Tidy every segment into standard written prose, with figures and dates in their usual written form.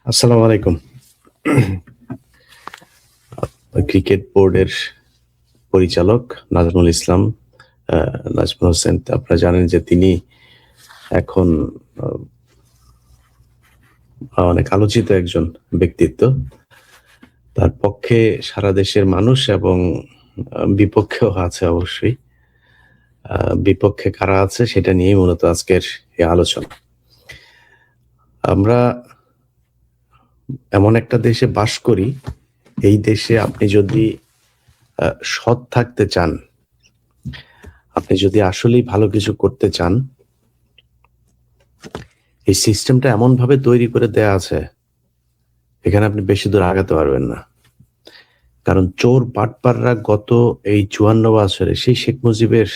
আসসালামু আলাইকুম। ক্রিকেট বোর্ডের পরিচালক নাজমুল ইসলাম, নাজমুল হোসেন, আপনারা জানেন যে তিনি এখন অনেক আলোচিত একজন ব্যক্তিত্ব। তার পক্ষে সারা দেশের মানুষ এবং বিপক্ষেও আছে অবশ্যই। বিপক্ষে কারা আছে সেটা নিয়েই মূলত আজকের এই আলোচনা। আমরা এমন একটা দেশে বাস করি, এই দেশে আপনি যদি সৎ থাকতে চান, আপনি যদি আসলেই ভালো কিছু করতে চান, এই সিস্টেমটা এমন ভাবে তৈরি করে দেয়া আছে, এখানে আপনি বেশি দূর আগাতে পারবেন না। কারণ চোর বাটপাররা গত এই 54 বছরে সেই শেখ মুজিবের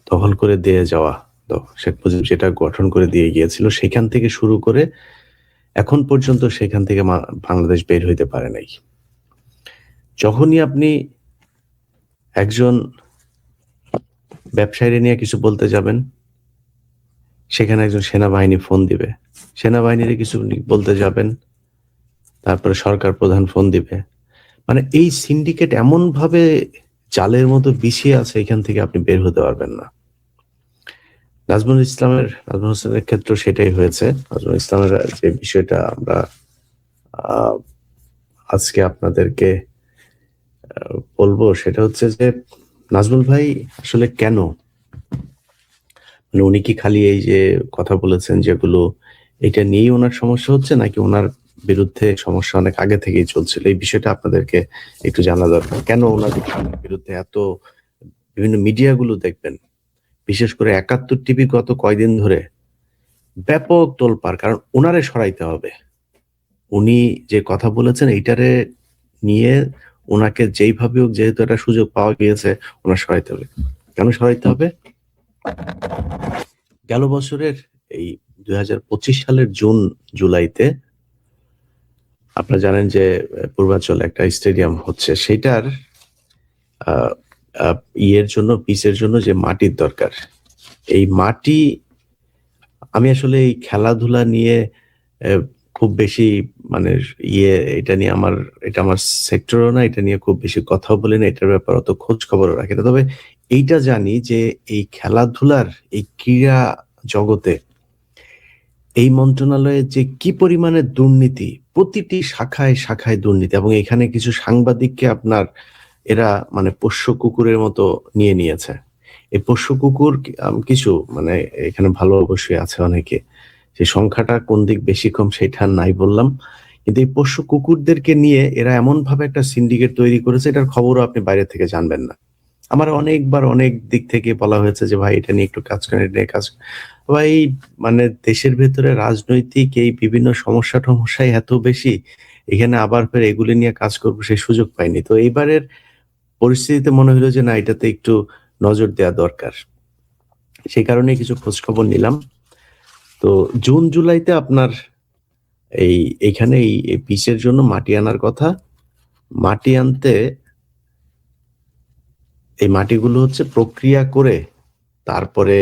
দখল করে দিয়ে যাওয়া, শেখ মুজিব যেটা গঠন করে দিয়ে গিয়েছিল সেখান থেকে শুরু করে এখন পর্যন্ত সেখান থেকে বাংলাদেশ বের হইতে পারে নাই। যখনই আপনি একজন ব্যবসায়ী নিয়ে কিছু বলতে যাবেন, সেখানে একজন সেনাবাহিনী ফোন দিবে, সেনাবাহিনীর কিছু বলতে যাবেন, তারপরে সরকার প্রধান ফোন দিবে। মানে এই সিন্ডিকেট এমন ভাবে জালের মতো বিছিয়ে আছে, এখান থেকে আপনি বের হতে পারবেন না। নাজমুল হোসেনের ক্ষেত্রে সেটাই হয়েছে। নাজমুল ইসলামের যে বিষয়টা আমরা আজকে আপনাদেরকে বলবো, সেটা হচ্ছে যে নাজমুল ভাই আসলে কেন, মানে উনি কি খালি এই যে কথা বলেছেন যেগুলো, এটা নিয়েই ওনার সমস্যা হচ্ছে, নাকি ওনার বিরুদ্ধে সমস্যা অনেক আগে থেকেই চলছিল? এই বিষয়টা আপনাদেরকে একটু জানা দরকার। কেন ওনার বিরুদ্ধে এত, বিভিন্ন মিডিয়াগুলো দেখবেন, বিশেষ করে 71 টিভি গত কয়দিন ধরে ব্যাপক তোলপাড়, কারণ ওনারে সরাইতে হবে। উনি যে কথা বলেছেন এইটারে নিয়ে ওনাকে যেইভাবে হোক, যেহেতু একটা সুযোগ পাওয়া গিয়েছে, ওনার সরাইতে হবে। কেন সরাইতে হবে? গেল বছরের এই 2025 সালের জুন জুলাইতে আপনারা জানেন যে পূর্বাঞ্চলে একটা স্টেডিয়াম হচ্ছে, সেটার ইয়ের জন্য, পিচের জন্য যে মাটির দরকার, এই মাটি, আমি আসলে এই খেলাধুলা নিয়ে খুব বেশি মানে এটা নিয়ে এটা আমার সেক্টরও না, এটা নিয়ে খুব বেশি কথাও বলি না, এটার ব্যাপারে অত খোঁজ খবরও রাখি না। তবে এইটা জানি যে এই খেলাধুলার এই ক্রীড়া জগতে এই মন্ত্রণালয়ে যে কি পরিমাণে দুর্নীতি, প্রতিটি শাখায় শাখায় দুর্নীতি, এবং এখানে কিছু সাংবাদিককে আপনার এরা মানে পোষ্য কুকুরের মতো নিয়ে নিয়েছে। এই পোষ্য কুকুর কিছু মানে এখানে ভালো অবশ্যই আছে অনেকে, সেই সংখ্যাটা কোন দিক বেশি কম সেটা নাই বললাম, কিন্তু এই পোষ্য কুকুরদেরকে নিয়ে এরা এমন ভাবে একটা সিন্ডিকেট তৈরি করেছে, এটার খবরও আপনি বাইরে থেকে জানবেন না। আমার অনেকবার অনেক দিক থেকে বলা হয়েছে যে ভাই এটা নিয়ে একটু কাজ করেন, এটা নিয়ে কাজ। ভাই মানে দেশের ভেতরে রাজনৈতিক এই বিভিন্ন সমস্যাই এত বেশি, এখানে আবার ফের এগুলি নিয়ে কাজ করবো সেই সুযোগ পাইনি। তো এইবারের পরিস্থিতিতে মনে হলো যে না, এটাতে একটু নজর দেওয়া দরকার, সেই কারণে কিছু খোঁজ খবর নিলাম। তো জুন জুলাইতে আপনার এইখানে এই পিচের জন্য মাটি আনার কথা। মাটি আনতে এই মাটিগুলো হচ্ছে প্রক্রিয়া করে তারপরে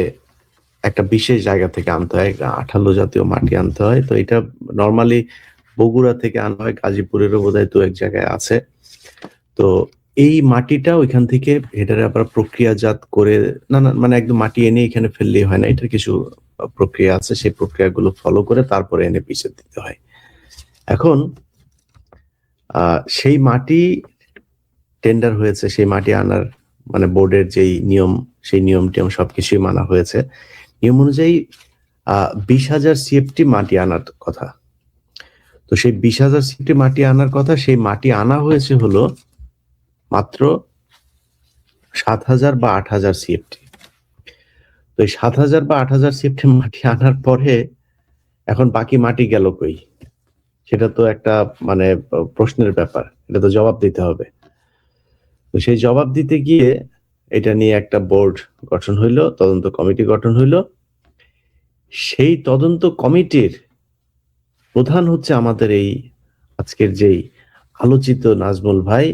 একটা বিশেষ জায়গা থেকে আনতে হয়, আঠালো জাতীয় মাটি আনতে হয়। তো এটা নর্মালি বগুড়া থেকে আনা হয়, গাজীপুরেরও বোধহয় দু এক জায়গায় আছে। তো এই মাটিটা ওইখান থেকে এটারে আবার প্রক্রিয়াজাত করে, না মানে একদম মাটি এনে এখানে ফেললেই হয় না, এটার কিছু প্রক্রিয়া আছে, সেই প্রক্রিয়াগুলো ফলো করে তারপরে এনে পিচে দিতে হয়। এখন সেই মাটি টেন্ডার হয়েছে, সেই মাটি আনার মানে বোর্ডের যেই নিয়ম, সেই নিয়ম টিয়ম সবকিছুই মানা হয়েছে। নিয়ম অনুযায়ী 20,000 সিএফটি মাটি আনার কথা। তো সেই 20,000 সিএফটি মাটি আনার কথা, সেই মাটি আনা হয়েছে হলো মাত্র 7,000 বা 8,000 সিএফটি। তো এই 7,000 বা 8,000 সিএফটি মাটি আনার পরে এখন বাকি মাটি গেল কই? সেটা তো একটা মানে প্রশ্নের ব্যাপার, এটা তো জবাব দিতে হবে। তো সেই জবাব দিতে গিয়ে এটা নিয়ে একটা বোর্ড গঠন হইলো, তদন্ত কমিটি গঠন হইলো। সেই তদন্ত কমিটির প্রধান হচ্ছে আমাদের এই আজকের যেই আলোচিত নাজমুল ভাই।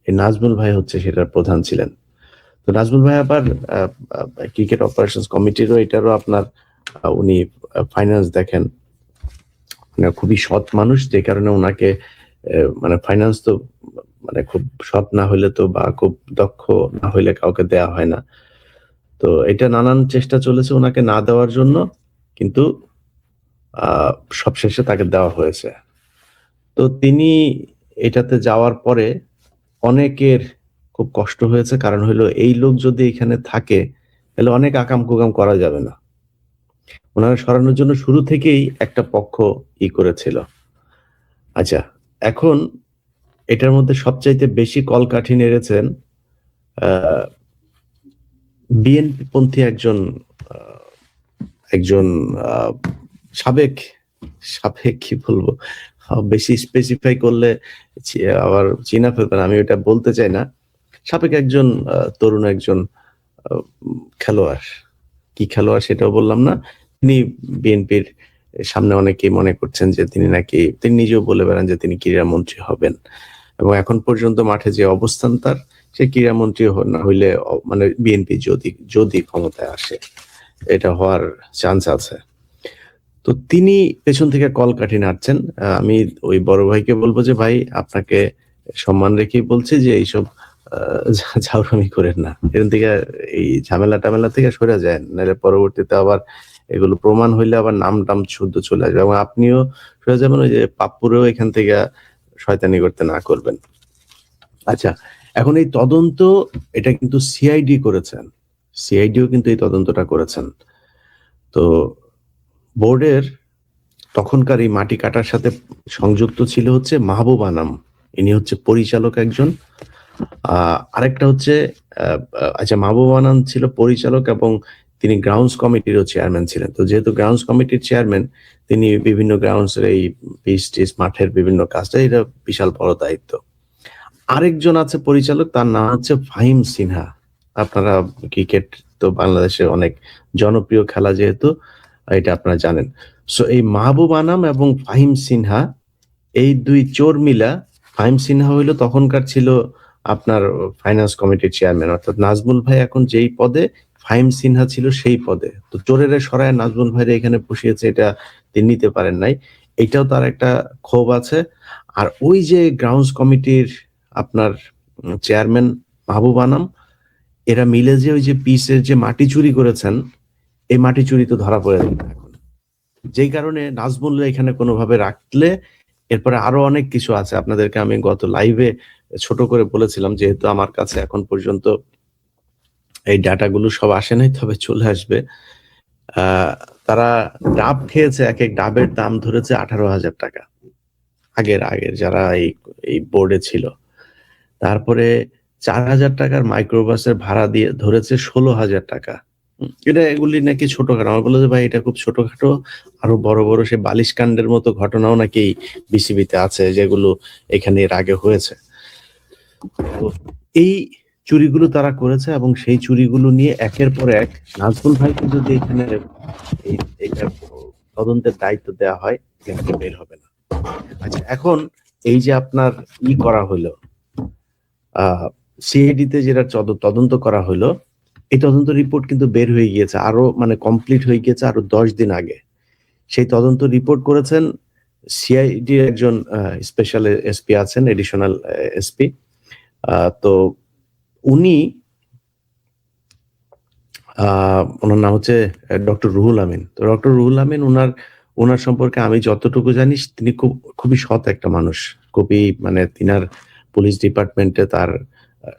এই নাজমুল ভাই হচ্ছে সেটার প্রধান ছিলেন। তো নাজমুল ভাই আবার ক্রিকেট অপারেশনস কমিটিরও, এটারও আপনার উনি ফাইন্যান্স দেখেন। মানে খুবই সৎ মানুষ, যে কারণে ওনাকে মানে ফাইন্যান্স তো মানে খুব সৎ না হইলে তো বা খুব দক্ষ না হইলে কাউকে দেয়া হয় না। তো এটা নানান চেষ্টা চলেছে ওনাকে না দেওয়ার জন্য, কিন্তু সবশেষে তাকে দেওয়া হয়েছে। তো তিনি এটাতে যাওয়ার পরে অনেকের খুব কষ্ট হয়েছে। কারণ হইলো এই লোক যদি এখানে থাকে তাহলে অনেক আকাম-কুকাম করা যাবে না। উনারে সরানোর জন্য শুরু থেকেই একটা পক্ষ করেছিল। আচ্ছা, এখন এটার মধ্যে সবচাইতে বেশি কলকাঠি নেড়েছেন আ বিএনপি পন্থী একজন আ একজন আ সাবেক, সাবেক কি বলবো? বেশি স্পেসিফাই করলে আবার চিনা ফেলবেন। আমি ওটা বলতে চাই না। সাবেক একজন তরুণ একজন আ খেলোয়াড়। কি খেলোয়াড় সেটাও বললাম না। তিনি বিএনপির সামনে অনেকেই মনে করছেন যে তিনি নিজেও বলে বেড়ান যে তিনি ক্রীড়ামন্ত্রী হবেন। এবং এখন পর্যন্ত মাঠে যে অবস্থান তার, সে ক্রীড়ামন্ত্রী না হইলে মানে বিএনপি যদি ক্ষমতায় আসে, এটা হওয়ার চান্স আছে। তো তিনি পেছন থেকে কলকাঠি নাড়ছেন। আমি ওই বড় ভাইকে বলব যে, "ভাই, আপনাকে সম্মান রেখেই বলছি যে এইসব আ ঝাউরামি কইরেন না। এখান থেকে এই ঝামেলা-টামেলা থেকে সইরা যায়েন। নাইলে পরবর্তীতে আবার এগুলো প্রমাণ হইলে আবার নাম-টাম শুদ্ধ চলে আসবে। এবং আপনিও সরে যাবেন, ওই যে পাপ্পুরেও এখান থেকে শয়তানি করতে না করবেন।" আচ্ছা, এখন এই তদন্ত, এটা কিন্তু সিআইডি করেছেন। সিআইডিও কিন্তু এই তদন্তটা করেছেন। তো বোর্ডের তখনকার এই মাটি কাটার সাথে সংযুক্ত ছিল হচ্ছে মাহবুব আনাম। ইনি হচ্ছে পরিচালক একজন। আরেকটা হচ্ছে আ আ আচ্ছা, মাহবুব আনাম ছিল পরিচালক এবং তিনি গ্রাউন্ডস কমিটিরও চেয়ারম্যান ছিলেন। তো যেহেতু গ্রাউন্ডস কমিটির চেয়ারম্যান, তিনি বিভিন্ন গ্রাউন্ডস এর এই পিচ-টিচ মাঠের বিভিন্ন কাজটা, এটা বিশাল বড় দায়িত্ব। আরেকজন আছে পরিচালক, তার নাম হচ্ছে ফাহিম সিনহা। আপনারা ক্রিকেট তো বাংলাদেশে অনেক জনপ্রিয় খেলা, যেহেতু এটা আপনারা জানেন। সো এই মাহবুব আনাম এবং ফাহিম সিনহা, এই ২ চোর মিলা, ফাহিম সিনহা হইলো তখনকার ছিল আপনার ফাইন্যান্স কমিটির চেয়ারম্যান। অর্থাৎ নাজমুল ভাই এখন যেই পদে, ফাহিম সিনহা ছিল সেই পদে। তো চোরেরে সরায় নাজমুল ভাইরে এখানে বসিয়েছে, এটা তিনি নিতে পারেন নাই। এটাও তার একটা ক্ষোভ আছে। আর ওই যে গ্রাউন্ডস কমিটির আপনার চেয়ারম্যান মাহবুব আনাম, এরা মিলে যে ওই যে পিচের যে মাটি চুরি করেছেন, এই মাটি চুরি তো ধরা পড়ে যাবে এখন। যেই কারণে নাজমুলরা এখানে কোনোভাবে রাখলে এরপরে আরো অনেক কিছু আছে। আপনাদেরকে আমি গত লাইভে ছোট করে বলেছিলাম, যেহেতু আমার কাছে এখন পর্যন্ত এই ডাটাগুলো সব আসে নাই, তবে চলে আসবে। আ তারা ডাব খেয়েছে, একেক ডাবের দাম ধরেছে ৳১৮,০০০। আগের যারা এই বোর্ডে ছিল। তারপরে ৳৪,০০০ মাইক্রোবাসের ভাড়া দিয়ে ধরেছে ৳১৬,০০০। এগুলি নাকি ছোটখাটো। আমার বলল যে, "ভাই, এটা খুব ছোটখাটো। আরো বড় সে বালিশকান্ডের মতো ঘটনাও নাকি বিসিবিতে আছে, যেগুলো এখানে এর আগে হয়েছে।" তো এই চুরিগুলো তারা করেছে এবং সেই চুরিগুলো নিয়ে একের পর এক নাজমুল ভাইকে যদি এখানে এইটার তদন্তের দায়িত্ব দেয়া হয়, এখান থেকে বের হবে না। আচ্ছা, এখন এই যে আপনার করা হইলো, আ সিআইডি তে যেটা তদন্ত করা হইলো, এই তদন্ত রিপোর্ট কিন্তু বের হয়ে গিয়েছে। আরো মানে কমপ্লিট হয়ে গিয়েছে আরো ১০ দিন আগে। সেই তদন্ত রিপোর্ট করেছেন সিআইডির একজন স্পেশাল এসপি আছেন, এডিশনাল এসপি। আ তো উনি, আ উনার নাম হচ্ছে ডক্টর রুহুল আমিন। তো ডক্টর রুহুল আমিন, উনার সম্পর্কে আমি যতটুকু জানি, তিনি খুবই সৎ একটা মানুষ। খুবই মানে তিনার পুলিশ ডিপার্টমেন্টে তার আ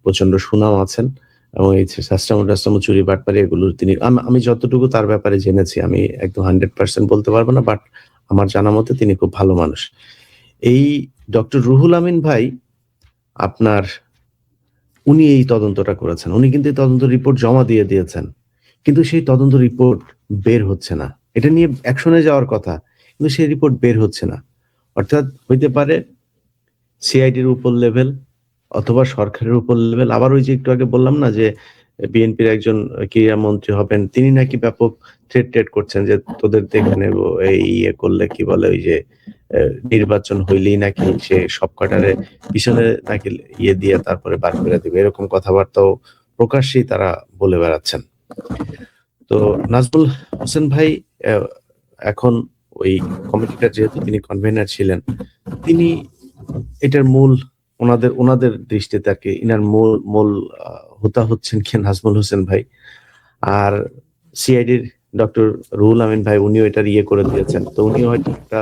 প্রচন্ড সুনাম আছেন এবং এই যে সাস্টামো-টাস্টামো, চুরি বাটপারি, এগুলো তিনি, আমি যতটুকু তার ব্যাপারে জেনেছি, আমি একদম 100% বলতে পারব না, বাট আমার জানা মতে তিনি খুব ভালো মানুষ। এই ডক্টর রুহুল আমিন ভাই আপনার, উনি এই তদন্তটা করেছেন। উনি কিন্তু এই তদন্ত রিপোর্ট জমা দিয়ে দিয়েছেন। কিন্তু সেই তদন্ত রিপোর্ট বের হচ্ছে না। এটা নিয়ে অ্যাকশনে যাওয়ার কথা। কিন্তু সেই রিপোর্ট বের হচ্ছে না। অর্থাৎ হইতে পারে সিআইডির উপর লেভেল অথবা সরকারের উপর লেভেল। আবার ওই যে একটু আগে বললাম না যে বিএনপির একজন ক্রীড়ামন্ত্রী হবেন। তিনি নাকি ব্যাপক থ্রেট করছেন যে তোদের দেখে নেব, এই করলে কি বলে, ওই যে এ নির্বাচন হইলেই নাকি সে সবকটারে পিছনে নাকি দিয়ে তারপরে বার করে দিবে। এরকম কথাবার্তাও প্রকাশ্যেই তারা বলে বেড়াচ্ছেন। তো নাজমুল হোসেন ভাই এখন ওই কমিটিটা যেহেতু তিনি কনভেনার ছিলেন, তিনি এটার মূল ওনাদের দৃষ্টিতে আর কি ইনার মূল হোতা হচ্ছেন কি নাজমুল হোসেন ভাই। আর সিআইডির ডক্টর রুহুল আমিন ভাই উনিও এটার করে দিয়েছেন, তো উনিও হয়তো একটা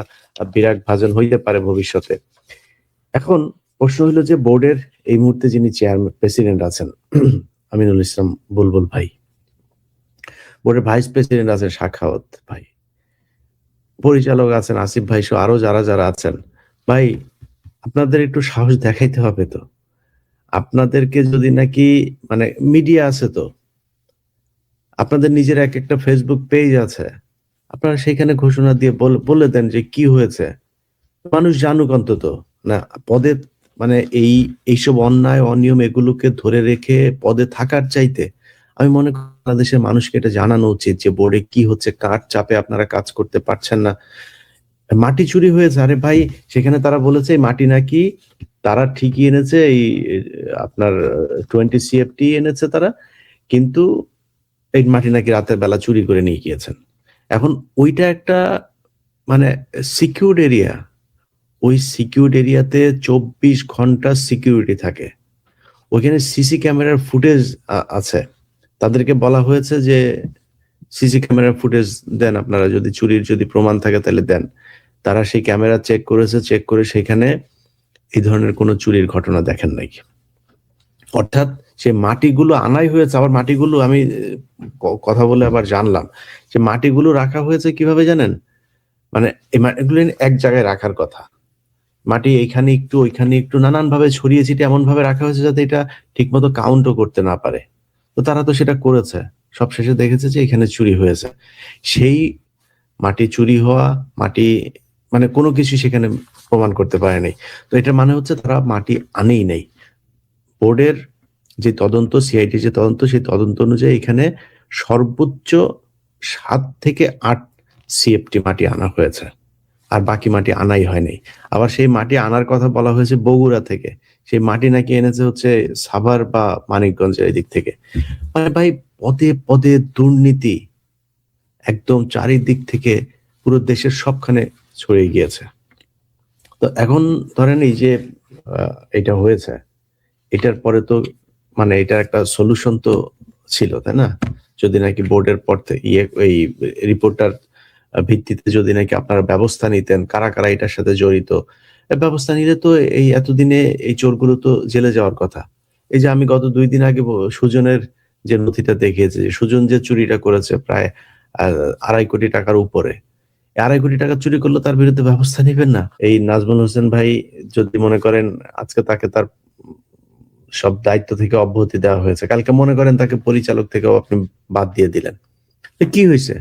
বিরাট ভাজন হইতে পারে ভবিষ্যতে। এখন প্রশ্ন হলো যে বোর্ডের এই মুহূর্তে যিনি চেয়ারম্যান প্রেসিডেন্ট আছেন আমিনুল ইসলাম বুলবুল ভাই, বোর্ডের ভাইস প্রেসিডেন্ট আছেন সাখাওয়াত ভাই, পরিচালক আছেন আসিফ ভাই সহ আরো যারা আছেন, ভাই আপনাদের একটু সাহস দেখাইতে হবে তো। আপনাদেরকে যদি নাকি মানে মিডিয়া আছে, তো আপনাদের নিজের একটা ফেসবুক পেজ আছে, আপনারা সেখানে ঘোষণা দিয়ে বলে দেন যে কি হয়েছে, মানুষ জানুক অন্তত। না পদে মানে এইসব অন্যায় অনিয়ম এগুলোকে ধরে রেখে পদে থাকার চাইতে আমি মনে করি বাংলাদেশের মানুষকে এটা জানানো উচিত যে বোর্ডে কি হচ্ছে, কার চাপে আপনারা কাজ করতে পারছেন না। মাটি চুরি হয়েছে, আরে ভাই সেখানে তারা বলেছে এই মাটি নাকি তারা ঠিকই এনেছে, এই আপনার 20 CFT এনেছে তারা, কিন্তু এই মাটি নাকি রাতের বেলা চুরি করে নিয়ে গিয়েছেন। এখন ওইটা একটা মানে সিকিউরড এরিয়া, ওই সিকিউরড এরিয়াতে 24 ঘন্টা সিকিউরিটি থাকে, ওইখানে সিসি ক্যামেরার ফুটেজ আছে। তাদেরকে বলা হয়েছে যে সিসি ক্যামেরার ফুটেজ দেন আপনারা, যদি চুরির যদি প্রমাণ থাকে তাহলে দেন। তারা সেই ক্যামেরা চেক করেছে, চেক করে সেখানে এই ধরনের কোনো চুরির ঘটনা দেখেন নাই। অর্থাৎ সে মাটিগুলো আনাই হয়েছে, আবার মাটিগুলো আমি কথা বলে আবার জানলাম যে মাটিগুলো রাখা হয়েছে কিভাবে জানেন, মানে এই মাটিগুলো এক জায়গায় রাখার কথা, মাটি এইখানে একটু ওইখানে একটু নানান ভাবে ছড়িয়ে ছিটিয়ে এমন ভাবে রাখা হয়েছে যাতে এটা ঠিক মতো কাউন্টও করতে না পারে। তো তারা তো সেটা করেছে, সব শেষে দেখেছে যে এখানে চুরি হয়েছে। সেই মাটি চুরি হওয়া, মাটি মানে কোনো কিছু সেখানে প্রমাণ করতে পারেনি। তো এটার মানে হচ্ছে তারা মাটি আনেই নাই। বোর্ডের যে তদন্ত, সিআইডি যে তদন্ত, সেই তদন্ত অনুযায়ী এখানে সর্বোচ্চ 7 থেকে 8 CFT মাটি আনা হয়েছে, আর বাকি মাটি আনাই হয়নি। আবার সেই মাটি আনার কথা বলা হয়েছে বগুড়া থেকে, সেই মাটি নাকি এনেছে হচ্ছে সাভার বা মানিকগঞ্জের দিক থেকে। মানে ভাই পদে পদে দুর্নীতি একদম চারিদিক থেকে পুরো দেশের সবখানে ছড়িয়ে গিয়েছে। তো এখন ধরেন এই যে এটা হয়েছে, এটার পরে তো মানে এটার একটা সলিউশন তো ছিল, তাই না? যদি নাকি বোর্ডের পর এই রিপোর্টার ভিত্তিতে যদি নাকি আপনারা ব্যবস্থা নিতেন, কারা কারা এটার সাথে জড়িত, ব্যবস্থা নিলে তো এই এতদিনে এই চোরগুলো তো জেলে যাওয়ার কথা। এই যে আমি গত 2 দিন আগে সুজনের যে নথিটা দেখিয়েছে, যে সুজন যে চুরিটা করেছে প্রায় 2.5 কোটি টাকার উপরে, 2.5 কোটি টাকা চুরি করলো, তার বিরুদ্ধে ব্যবস্থা নিবেন না? এই নাজমুল হোসেন ভাই যদি মনে করেন আজকে তাকে তার সব দায়িত্ব থেকে অব্যাহতি দেওয়া হয়েছে, কালকে মনে করেন তাকে পরিচালক থেকেও আপনি বাদ দিয়ে দিলেন, কি হয়েছে?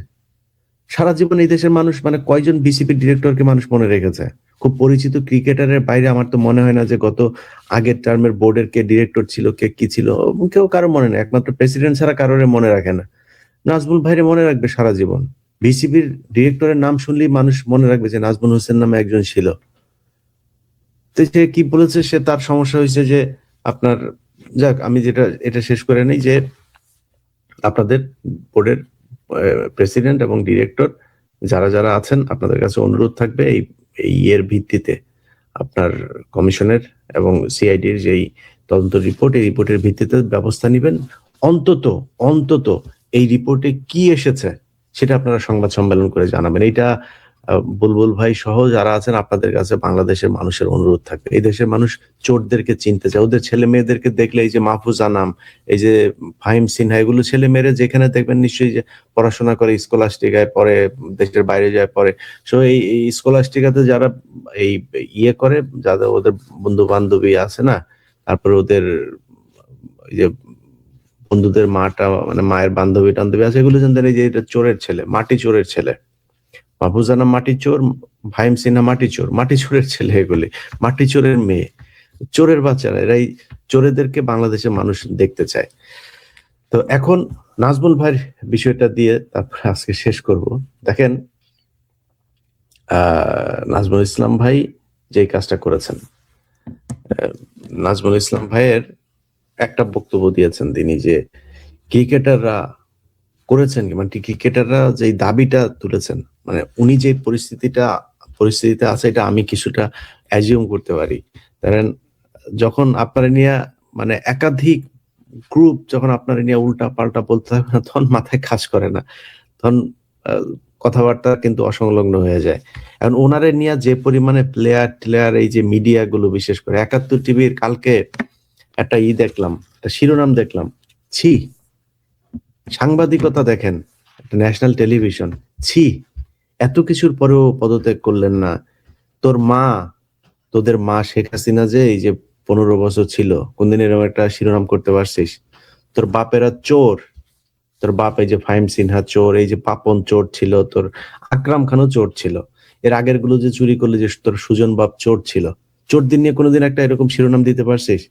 সারা জীবন এই দেশের মানুষ মানে কয়জন বিসিবি ডিরেক্টরকে মানুষ মনে রেখেছে? খুব পরিচিত ক্রিকেটারের বাইরে আমার তো মনে হয় না যে গত আগের টার্মের বোর্ডের কে ডিরেক্টর ছিল, কে কি ছিল, কেউ কারো মনে নেই। একমাত্র প্রেসিডেন্ট ছাড়া কারোর মনে রাখে না। নাজমুল ভাইরে মনে রাখবে সারা জীবন। বিসিবির ডিরেক্টরের নাম শুনলেই মানুষ মনে রাখবে যে নাজমুল হোসেন নামে একজন ছিল। তো সে কি বলেছে, সে তার সমস্যা হয়েছে যে আপনার, যাক আমি এটা শেষ করে নেই যে আপনাদের বোর্ডের প্রেসিডেন্ট এবং ডিরেক্টর যারা আছেন, আপনাদের কাছে অনুরোধ থাকবে এই ভিত্তিতে আপনার কমিশনের এবং সিআইডির যেই তদন্ত রিপোর্ট, এই রিপোর্টের ভিত্তিতে ব্যবস্থা নেবেন। অন্তত এই রিপোর্টে কি এসেছে সেটা আপনারা সংবাদ সম্মেলন করে জানাবেন। এটা বুলবুল ভাই সহ যারা আছেন আপনাদের কাছে বাংলাদেশের মানুষের অনুরোধ থাকবে। এই দেশের মানুষ চোরদেরকে চিনতে চায়, ওদের ছেলে মেয়েদেরকে দেখলে, এই যে মাহফুজ আনাম, এই যে ফাহিম সিনহা, এগুলো ছেলে মেয়েরা যেখানে দেখবেন নিশ্চয়ই যে পড়াশোনা করে, স্কলাস্টিকায় পড়ে, দেশের বাইরে যায় পড়ে। সো এই স্কলাস্টিকাতে যারা এই করে, যাদের ওদের বন্ধু বান্ধবী আছে না, তারপরে ওদের এই যে বন্ধুদের মাটা মানে মায়ের বান্ধবী টান্ধবী আছে, এগুলো জানতেন এই যে এটা চোরের ছেলে, মাটি চোরের ছেলে। মাহফুজ আনাম মাটি চোর, ফাহিম সিনহা মাটি চোর, মাটি চোরের ছেলে, এগুলি মাটি চোরের মেয়ে, চোরের বাচ্চারা, এরা এই চোরেদেরকে বাংলাদেশের মানুষ দেখতে চায়। তো এখন নাজমুল ভাইয়ের বিষয়টা দিয়ে তারপরে আজকে শেষ করব। দেখেন নাজমুল ইসলাম ভাই যে কাজটা করেছেন, নাজমুল ইসলাম ভাইয়ের একটা বক্তব্য দিয়েছেন তিনি, যে ক্রিকেটাররা করেছেন মানে ক্রিকেটাররা যে দাবিটা তুলেছেন মানে উনি যে পরিস্থিতিতে আছে এটা আমি কিছুটা অ্যাজিউম করতে পারি। কারণ যখন আপনারা নিয়ে মানে একাধিক গ্রুপ যখন আপনারা নিয়ে উল্টা পাল্টা বলতে থাকবে না, তখন মাথায় কাজ করে না, তখন কথাবার্তা কিন্তু অসংলগ্ন হয়ে যায়। এখন ওনারে নিয়ে যে পরিমাণে প্লেয়ার এই যে মিডিয়া গুলো, বিশেষ করে ৭১ টিভির কালকে একটা দেখলাম, একটা শিরোনাম দেখলাম, ছি সাংবাদিকতা দেখেন, একটা ন্যাশনাল টেলিভিশন, ছি এত কিছুর পরেও পদত্যাগ করলেন না। তোদের মা শেখ হাসিনা যে এই যে 15 বছর ছিল, কোনদিন এরকম একটা শিরোনাম করতে পারছিস? তোর বাপেরা চোর, তোর বাপ এই যে ফাহিম সিনহা চোর, এই যে পাপন চোর ছিল, তোর আকরাম খানও চোর ছিল, এর আগের গুলো যে চুরি করলে যে তোর সুজন বাপ চোর ছিল, চোরদের নিয়ে কোনোদিন একটা এরকম শিরোনাম দিতে পারছিস?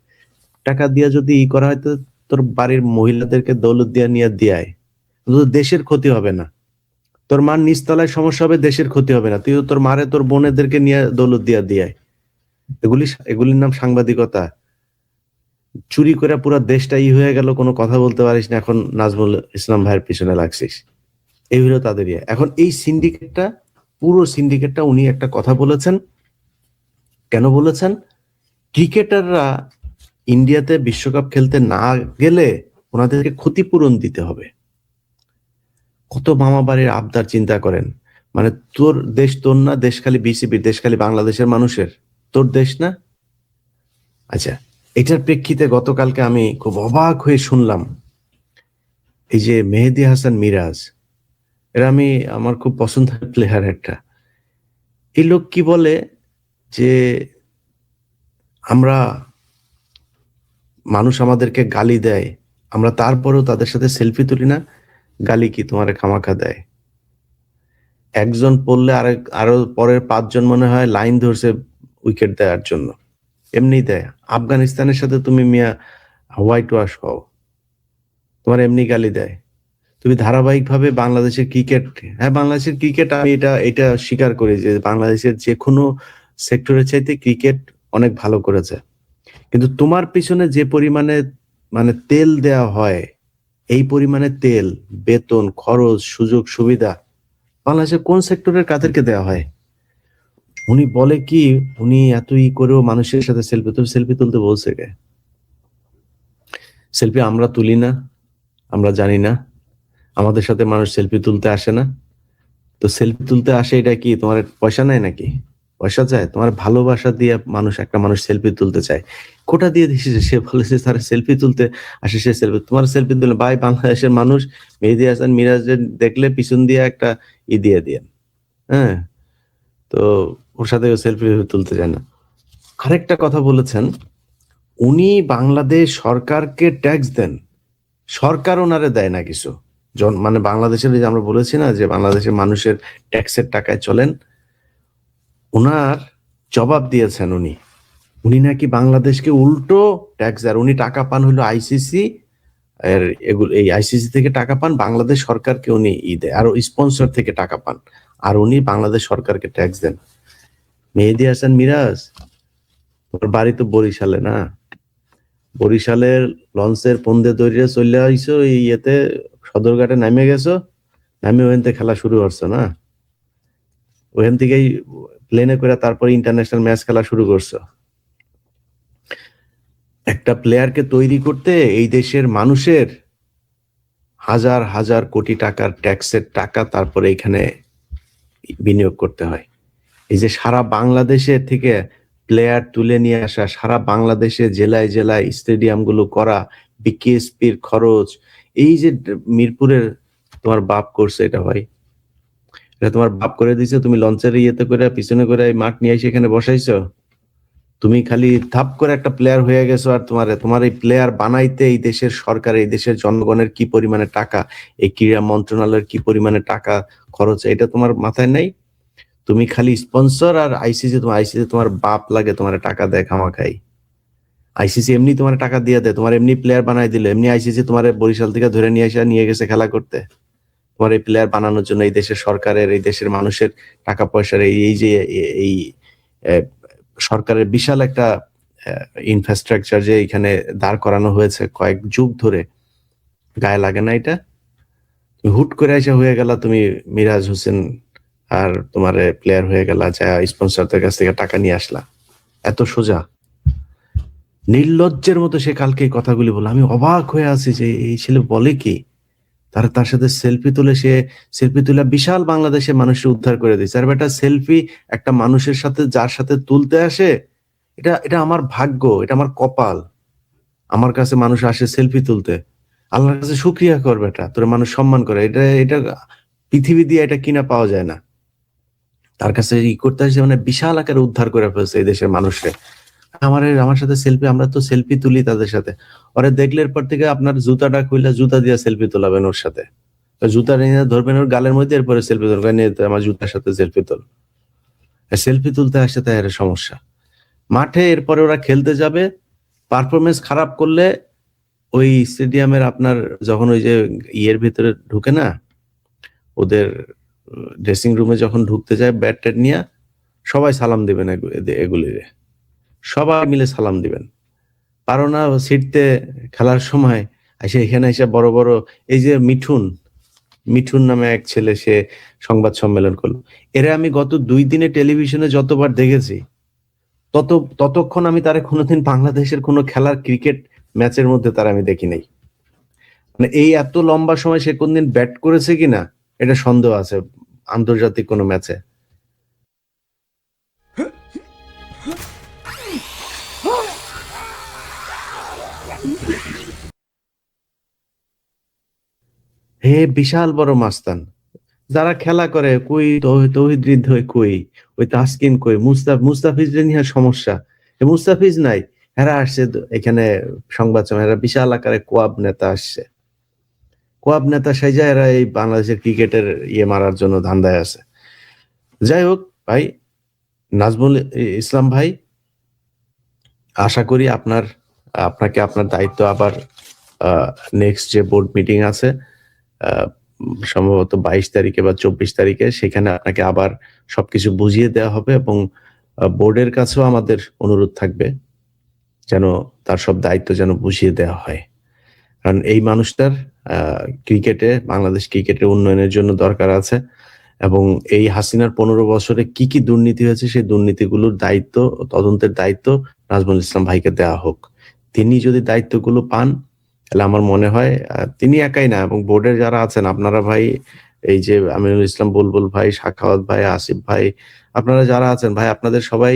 টাকা দিয়া যদি করা হয় তো তোর বাড়ির মহিলাদেরকে দৌলত দিয়া নিয়ে দিয়ায়, দেশের ক্ষতি হবে না। তোর মার নিচতলায় সমস্যা হবে, দেশের ক্ষতি হবে না। তুই তোর মারে তোর বোনেদেরকে নিয়ে দৌলত দিয়া দিয়ায়। এগুলির নাম সাংবাদিকতা? চুরি করে পুরো দেশটা হয়ে গেল, কোনো কথা বলতে পারিস না, এখন নাজমুল ইসলাম ভাইয়ের পিছনে লাগছিস। এই হলো তাদের ইয়ে। এখন এই পুরো সিন্ডিকেটটা উনি একটা কথা বলেছেন। কেন বলেছেন? ক্রিকেটাররা ইন্ডিয়াতে বিশ্বকাপ খেলতে না গেলে ওনাদেরকে ক্ষতিপূরণ দিতে হবে। কত মামা বাড়ির আবদার চিন্তা করেন। মানে তোর দেশ তোর না, দেশ খালি বিসিবির, দেশ খালি বাংলাদেশের মানুষের, তোর দেশ না? আচ্ছা, এটার প্রেক্ষিতে গতকালকে আমি খুব অবাক হয়ে শুনলাম, এই যে মেহেদী হাসান মিরাজ, এরা আমার খুব পছন্দের প্লেয়ার একটা, এই লোক কি বলে যে আমরা মানুষ আমাদেরকে গালি দেয়, আমরা তারপরেও তাদের সাথে সেলফি তুলি না। গালি কি তোমার খামাখা দেয়? একজন পড়লে আরো পরের 5 জন মনে হয় লাইন ধরছে উইকেট দেওয়ার জন্য, এমনি দেয়। আফগানিস্তানের সাথে তুমি মিয়া হোয়াইট ওয়াশ হও, তোমার এমনি গালি দেয়। তুমি ধারাবাহিকভাবে বাংলাদেশের ক্রিকেট, হ্যাঁ বাংলাদেশের ক্রিকেট, আমি এটা স্বীকার করি যে বাংলাদেশের যে কোনো সেক্টরের চাইতে ক্রিকেট অনেক ভালো করেছে। কিন্তু তোমার পিছনে যে পরিমাণে মানে তেল দেয়া হয়, এই পরিমাণে তেল, বেতন, খরচ, সুযোগ সুবিধা বাংলাদেশের কোন সেক্টরের কাদেরকে দেওয়া হয়? উনি বলে কি, উনি এত করেও মানুষের সাথে সেলফি তুলতে বলছে কে? সেলফি আমরা তুলি না, আমরা জানি না? আমাদের সাথে মানুষ সেলফি তুলতে আসে না? তো সেলফি তুলতে আসে, এটা কি তোমার পয়সা নেয় নাকি? পয়সা চায়? তোমার ভালোবাসা দিয়ে একটা মানুষ সেলফি তুলতে চায়, কোটা দিয়ে দিছে। সে বলেছে তার সেলফি তুলতে আসে, সে তোমার সেলফি তুলে ভাই, বাংলাদেশের মানুষ মেহেদী হাসান মিরাজের দেখলে পিছন দিয়ে একটা দিয়ে দিয়েন, হ্যাঁ? তো ওর সাথে সেলফি তুলতে যায় না। আরেকটা কথা বলেছেন, উনি বাংলাদেশ সরকারকে ট্যাক্স দেন, সরকার ওনারে দেয় না কিছু। মানে বাংলাদেশের, যে আমরা বলেছি না যে বাংলাদেশের মানুষের ট্যাক্সের টাকায় চলেন, ওনার জবাব দিয়েছেন উনি নাকি বাংলাদেশকে উল্টো ট্যাক্স দেয়। উনি টাকা পান হলো আইসিসি, আর এই আইসিসি থেকে টাকা পান, বাংলাদেশ সরকারকে উনি দেয়, আর স্পন্সর থেকে টাকা পান, আর উনি বাংলাদেশ সরকারকে ট্যাক্স দেন। মেহেদী হাসান মিরাজ, তোর বাড়ি তো বরিশালে না? বরিশালের লঞ্চের পন্দে দৌড়িয়ে চলে আইসো, এই ইয়েতে সদরঘাটে নামে গেছো, নামে ওখান থেকে খেলা শুরু করছো না? ওখান থেকেই প্লেনে করে তারপর ইন্টারন্যাশনাল ম্যাচ খেলা শুরু করছো। একটা প্লেয়ারকে তৈরি করতে এই দেশের মানুষের হাজার হাজার কোটি টাকার ট্যাক্সের টাকা তারপরে এখানে বিনিয়োগ করতে হয়। এই যে সারা বাংলাদেশের থেকে প্লেয়ার তুলে নিয়ে আসা, সারা বাংলাদেশে জেলায় জেলায় স্টেডিয়াম গুলো করা, বিকেএসপির খরচ, এই যে মিরপুরের তোমার বাপ করছে এটা ভাই, এটা তোমার বাপ করে দিছে। তুমি লঞ্চের ইয়েতে করে পিছনে করে মাঠ নিয়ে এসে এখানে বসাইছো। তুমি খালি থাপ করে একটা প্লেয়ার হয়ে গেছো, আর তোমার এই প্লেয়ার বানাইতে এই দেশের সরকার, এই দেশের জনগণের কি পরিমাণে টাকা, এই ক্রীড়া মন্ত্রণালয়ের কি পরিমাণে টাকা খরচ, এটা তোমার মাথায় নাই? তুমি খালি স্পন্সর আর আইসিসি, তোমার বাপ লাগে, তোমার টাকা দেয় খামাখাই। আইসিসি এমনি তোমার টাকা দিয়ে দেয়, তোমার এমনি প্লেয়ার বানাই দিলে, এমনি আইসিসি তোমার বরিশাল থেকে ধরে নিয়ে গেছে খেলা করতে, তোমার এই প্লেয়ার বানানোর জন্য। এই দেশের সরকারের, এই দেশের মানুষের টাকা পয়সার এই যে এই সরকারের বিশাল একটা ইনফ্রাস্ট্রাকচার যে এখানে দাঁড় করানো হয়েছে কয়েক যুগ ধরে, গায়ে লাগে না এটা? হুট করে এসে হয়ে গেল তুমি মিরাজ হোসেন আর তোমার প্লেয়ার হয়ে গেলা, যা স্পন্সরদের কাছ থেকে টাকা নিয়ে আসলা, এত সোজা? নির্লজ্জের মতো সে কালকে এই কথাগুলি বলল। আমি অবাক হয়ে আছি যে এই ছেলে বলে কি। তার সাথে সেলফি তুলে, সে সেলফি তুলে বিশাল বাংলাদেশে মানুষের উদ্ধার করে দিচ্ছে। আর বেটা সেলফি একটা মানুষের সাথে যার সাথে তুলতে আসে, এটা আমার ভাগ্য, এটা আমার কপাল। আমার কাছে মানুষ আসে সেলফি তুলতে, আল্লাহর কাছে শুকরিয়া কর বেটা, তোর মানুষ সম্মান করে। এটা পৃথিবী দিয়ে এটা কিনা পাওয়া যায় না। তার কাছে ই করতে আসে, মানে বিশাল আকারে উদ্ধার করে ফেলছে এই দেশের মানুষকে। আমার সাথে সেলফি, আমরা তো সেলফি তুলি তাদের সাথে। ওরা দেখলের পর থেকে আপনার জুতাটা খুইলা জুতা দিয়ে সেলফি তোলাবেন ওর সাথে। জুতা নিয়ে ধরবেন ওর গালের মধ্যে, এরপরে সেলফি তুলবেন, নিয়ে আমার জুতার সাথে সেলফি তোল। সেলফি তুলতে আসে, তাই এর সমস্যা। মাঠে এরপরে ওরা খেলতে যাবে, পারফরমেন্স খারাপ করলে ওই স্টেডিয়ামের আপনার যখন ওই যে ইয়ের ভিতরে ঢুকে না, ওদের ড্রেসিং রুমে যখন ঢুকতে যায় ব্যাট ট্যাট নিয়ে, সবাই সালাম দিবেন, এগুলিরে সবাই মিলে সালাম দিবেন। পারো না ছিটতে খেলার সময় এসে এখানে এসে বড় বড়, এই যে মিঠুন নামে এক ছেলে, সে সংবাদ সম্মেলন করলো। এরা আমি গত 2 দিনে টেলিভিশনে যতবার দেখেছি, ততক্ষণ আমি তারা কোনোদিন বাংলাদেশের কোনো খেলার ক্রিকেট ম্যাচের মধ্যে তারা আমি দেখি নাই। মানে এই এত লম্বা সময় সে কোনদিন ব্যাট করেছে কিনা এটা সন্দেহ আছে আন্তর্জাতিক কোনো ম্যাচে। হে বিশাল বড় মাস্তান। যারা খেলা করে কই, তৌহিদ হৃদয় কই, ওই তাসকিন কই, মুস্তাফিজ নিয়ে সমস্যা। মুস্তাফিজ নাই, এরা আসছে এখানে সংবাদ সম্মেলন, এরা বিশাল আকারে কোয়াব নেতা আসছে। কোয়াব নেতা সাইজা এরা এই বাংলাদেশের ক্রিকেটের ইয়ে মারার জন্য ধান্দায় আছে। যাই হোক ভাই, নাজমুল ইসলাম ভাই, আশা করি আপনাকে আপনার দায়িত্ব আবার নেক্সট যে বোর্ড মিটিং আছে সম্ভবত 22 তারিখে বা 24 তারিখে, সেখানে আপনাকে আবার সবকিছু বুঝিয়ে দেওয়া হবে এবং বোর্ডের কাছেও আমাদের অনুরোধ থাকবে যেন তার সব দায়িত্ব যেন বুঝিয়ে দেওয়া হয়। কারণ এই মানুষটার বাংলাদেশ ক্রিকেটের উন্নয়নের জন্য দরকার আছে, এবং এই হাসিনার 15 বছরে কি কি দুর্নীতি হয়েছে সেই দুর্নীতিগুলোর দায়িত্ব, তদন্তের দায়িত্ব নাজমুল ইসলাম ভাইকে দেওয়া হোক। তিনি যদি দায়িত্বগুলো পান, তাহলে আমার মনে হয় তিনি একাই না, এবং বোর্ডের যারা আছেন আপনারা ভাই, এই যে আমিনুল ইসলাম বুলবুল ভাই, সাখাওয়াত ভাই, আসিফ ভাই, আপনারা যারা আছেন ভাই, আপনাদের সবাই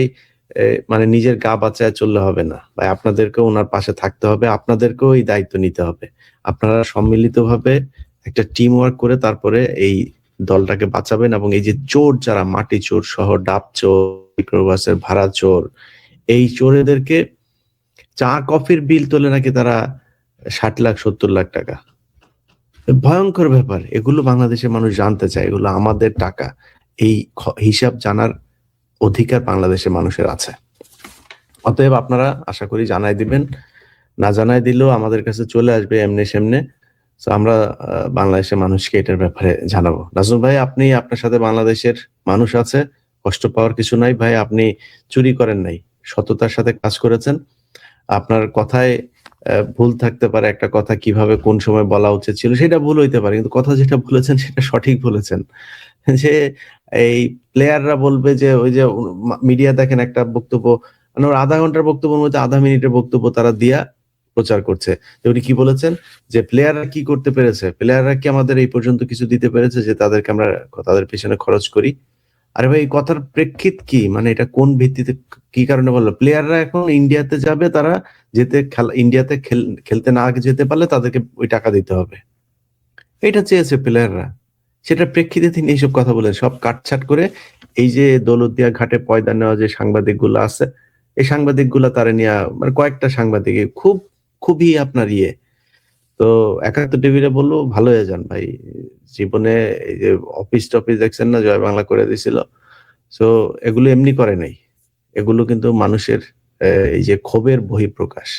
মানে নিজের গা বাঁচায় চললে হবে না ভাই, আপনাদেরকেও ওনার পাশে থাকতে হবে, আপনাদেরকেও এই দায়িত্ব নিতে হবে। আপনারা সম্মিলিতভাবে একটা টিম ওয়ার্ক করে তারপরে এই দলটাকে বাঁচাবেন। এবং এই যে চোর, যারা মাটি চোর সহ ডাব চোর, মাইক্রোবাসের ভাড়া চোর, এই চোরেদেরকে চা কফির বিল তোলে নাকি তারা 60 লাখ 70 লাখ টাকা। ভয়ঙ্কর ব্যাপার। এগুলো বাংলাদেশের মানুষ জানতে চায়, এগুলো আমাদের টাকা। এই হিসাব জানার অধিকার বাংলাদেশের মানুষের আছে। অতএব আপনারা আশা করি জানাই দিবেন, না জানাই দিলেও আমাদের কাছে চলে আসবে এমনে সেমনে। তো আমরা বাংলাদেশের মানুষকে এটার ব্যাপারে জানাবো। নাজমুল ভাই, আপনার সাথে বাংলাদেশের মানুষ আছে, কষ্ট পাওয়ার কিছু নাই ভাই। আপনি চুরি করেন নাই, সততার সাথে কাজ করেছেন। আপনার কথায় ভুল থাকতে পারে, একটা কথা কিভাবে কোন সময় বলা উচিত ছিল সেটা ভুল হইতে পারে, কিন্তু কথা যেটা বলেছেন সেটা সঠিক বলেছেন। যে এই প্লেয়াররা বলবে যে ওই যে মিডিয়া দেখেন একটা বক্তব্য, মানে ওর আধা ঘন্টার বক্তব্যের মধ্যে আধা মিনিটের বক্তব্য তারা দিয়া প্রচার করছে। উনি কি বলেছেন যে প্লেয়াররা কি করতে পেরেছে, প্লেয়াররা কি আমাদের এই পর্যন্ত কিছু দিতে পেরেছে যে তাদেরকে আমরা তাদের পেছনে খরচ করি? আরে ভাই, এই কথার প্রেক্ষিত কি, মানে এটা কোন ভিত্তিতে, কি কারণে বললো? প্লেয়াররা এখন ইন্ডিয়াতে যাবে, তারা ইন্ডিয়াতে খেলতে না যেতে পারলে তাদেরকে ওই টাকা দিতে হবে, এটা চেয়েছে প্লেয়াররা। সেটা প্রেক্ষিতে তিনি এইসব কথা বলেন, সব কাটছাট করে। এই যে দৌলতদিয়া ঘাটে পয়দা নেওয়া যে সাংবাদিক গুলো আছে, এই সাংবাদিক গুলা তারা নিয়ে, মানে কয়েকটা সাংবাদিক খুবই আপনার ইয়ে। তো 71 টিভিতে বললো ভালো হয়ে যান ভাই, জীবনে এই যে অফিস টফিস দেখছেন না, জয় বাংলা করে দিছিল। সো এগুলো এমনি করে নাই, এগুলো কিন্তু মানুষের এই যে ক্ষোভের বহিঃপ্রকাশ।